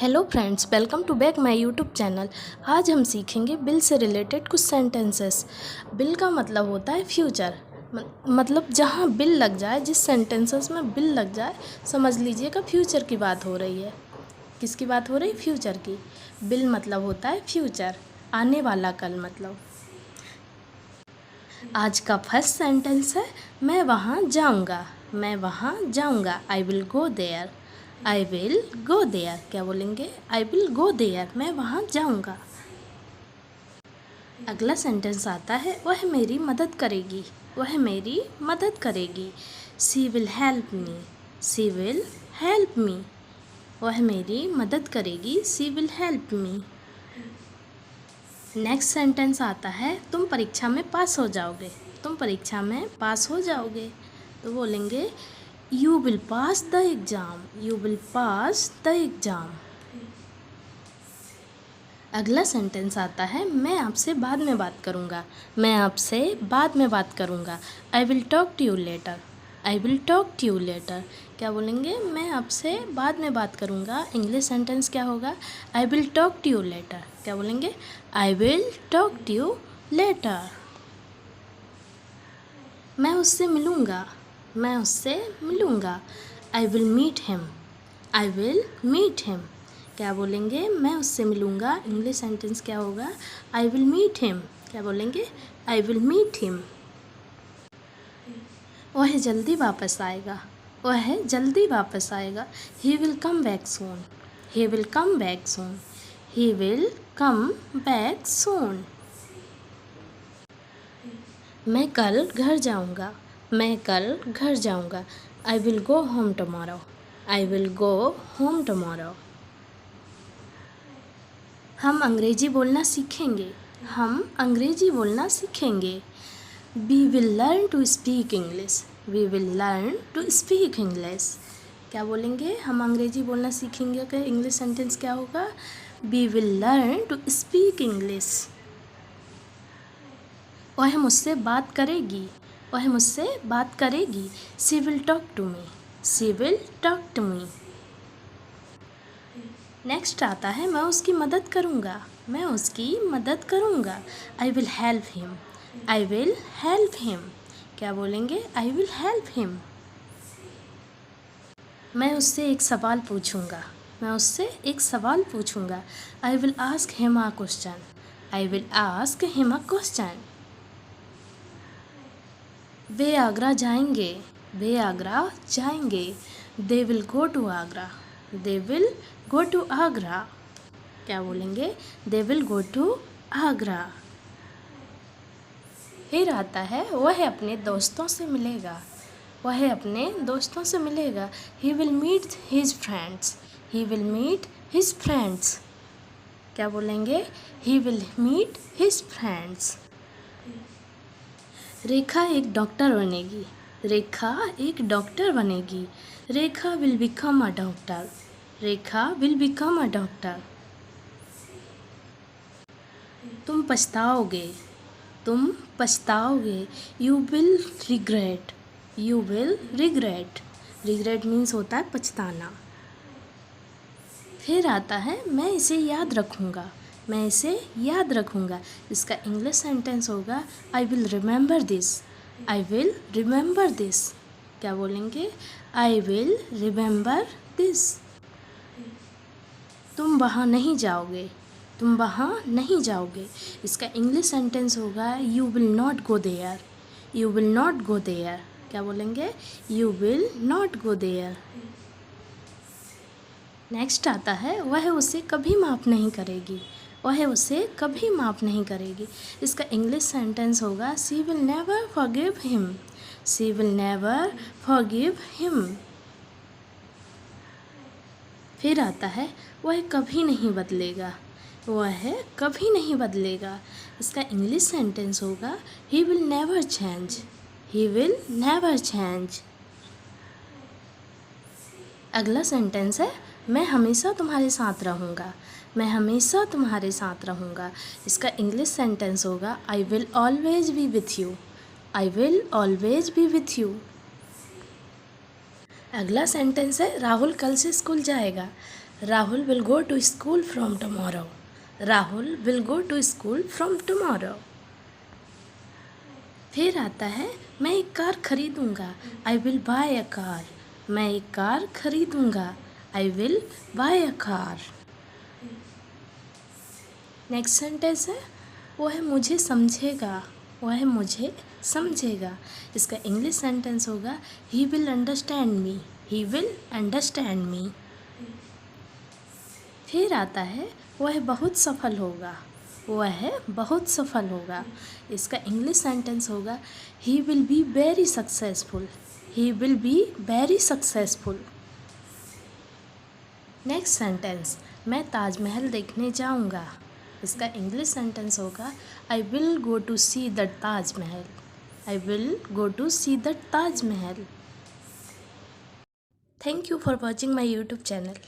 Hello friends, welcome to back my YouTube channel. आज हम सीखेंगे बिल से रिलेटेड कुछ सेंटेंसेस। बिल का मतलब होता है फ्यूचर, मतलब जहाँ बिल लग जाए, जिस सेंटेंसेस में बिल लग जाए समझ लीजिएगा फ्यूचर की बात हो रही है। किसकी बात हो रही है? फ्यूचर की। बिल मतलब होता है फ्यूचर, आने वाला कल मतलब। आज का फर्स्ट सेंटेंस है मैं वहाँ जाऊँगा। मैं वहाँ जाऊँगा, I will go there. I will go there, क्या बोलेंगे? आई विल गो देयर, मैं वहाँ जाऊँगा। अगला सेंटेंस आता है वह मेरी मदद करेगी। वह मेरी मदद करेगी, she will help me. She will help me, वह मेरी मदद करेगी, she will help me. Next sentence आता है तुम परीक्षा में पास हो जाओगे। तुम परीक्षा में पास हो जाओगे, तो बोलेंगे you will pass the exam. You will pass the exam. अगला सेंटेंस आता है मैं आपसे बाद में बात करूँगा। मैं आपसे बाद में बात करूँगा, I will talk to you later. I will talk to you later, क्या बोलेंगे? मैं आपसे बाद में बात करूँगा। इंग्लिश सेंटेंस क्या होगा? I will talk to you later, क्या बोलेंगे? I will talk to you later. मैं उससे मिलूँगा। मैं उससे मिलूँगा, I will meet him. I will meet him, क्या बोलेंगे? मैं उससे मिलूँगा। इंग्लिश सेंटेंस क्या होगा? आई विल मीट हिम, क्या बोलेंगे? I will meet him. वह जल्दी वापस आएगा। वह जल्दी वापस आएगा, he will come back soon. He will come back soon. He will come back soon. मैं कल घर जाऊँगा। मैं कल घर जाऊँगा, I will go home tomorrow. I will go home tomorrow. हम अंग्रेजी बोलना सीखेंगे। हम अंग्रेजी बोलना सीखेंगे, we will learn to speak English. We will learn to speak English, क्या बोलेंगे? हम अंग्रेजी बोलना सीखेंगे का इंग्लिश सेंटेंस क्या होगा? We will learn to speak English. वह मुझसे बात करेगी। वह मुझसे बात करेगी, she will talk to me. She will talk to me. Next आता है मैं उसकी मदद करूँगा। मैं उसकी मदद करूँगा, I will help him. I will help him, क्या बोलेंगे? I will help him. मैं उससे एक सवाल पूछूँगा। मैं उससे एक सवाल पूछूँगा, I will ask him a question. I will ask him a question. वे आगरा जाएंगे। वे आगरा जाएंगे, they will go to Agra. They will go to Agra, क्या बोलेंगे? They will go to Agra. फिर आता है वह अपने दोस्तों से मिलेगा। वह अपने दोस्तों से मिलेगा, he will meet his friends. He will meet his friends, क्या बोलेंगे? He will meet his friends. Rekha एक डॉक्टर बनेगी। रेखा एक डॉक्टर बनेगी, Rekha will become a doctor. Rekha will become a doctor. तुम पछताओगे। तुम पछताओगे, you will regret. You will regret. Regret means होता है पछताना। फिर आता है मैं इसे याद रखूँगा। मैं इसे याद रखूँगा, इसका इंग्लिश सेंटेंस होगा I will remember this. I will remember this, क्या बोलेंगे? I will remember this. तुम वहाँ नहीं जाओगे। तुम वहाँ नहीं जाओगे, इसका इंग्लिश सेंटेंस होगा you will not go there. You will not go there, क्या बोलेंगे? You will not go there. Next आता है वह उसे कभी माफ़ नहीं करेगी। वह उसे कभी माफ़ नहीं करेगी, इसका इंग्लिश सेंटेंस होगा she will never forgive him. She will never forgive him. फिर आता है वह कभी नहीं बदलेगा। वह कभी नहीं बदलेगा, इसका इंग्लिश सेंटेंस होगा he will never change. He will never change. अगला सेंटेंस है मैं हमेशा तुम्हारे साथ रहूँगा। मैं हमेशा तुम्हारे साथ रहूँगा, इसका इंग्लिश सेंटेंस होगा I will always be with you. I will always be with you. अगला सेंटेंस है राहुल कल से स्कूल जाएगा। Rahul will go to school from tomorrow. Rahul will go to school from tomorrow. फिर आता है मैं एक कार खरीदूँगा। I will buy a car. मैं एक कार खरीदूँगा। I will buy a car. Next sentence है वो है मुझे समझेगा। वो है मुझे समझेगा। इसका इंग्लिश सेंटेंस होगा he will understand me. He will understand me. फिर आता है वह बहुत सफल होगा। वह बहुत सफल होगा। इसका इंग्लिश सेंटेंस होगा he will be very successful. He will be very successful. Next sentence मैं ताजमहल देखने जाऊंगा। इसका इंग्लिश सेंटेंस होगा I will go to see the Taj Mahal. I will go to see the Taj Mahal. Thank you for watching my YouTube channel.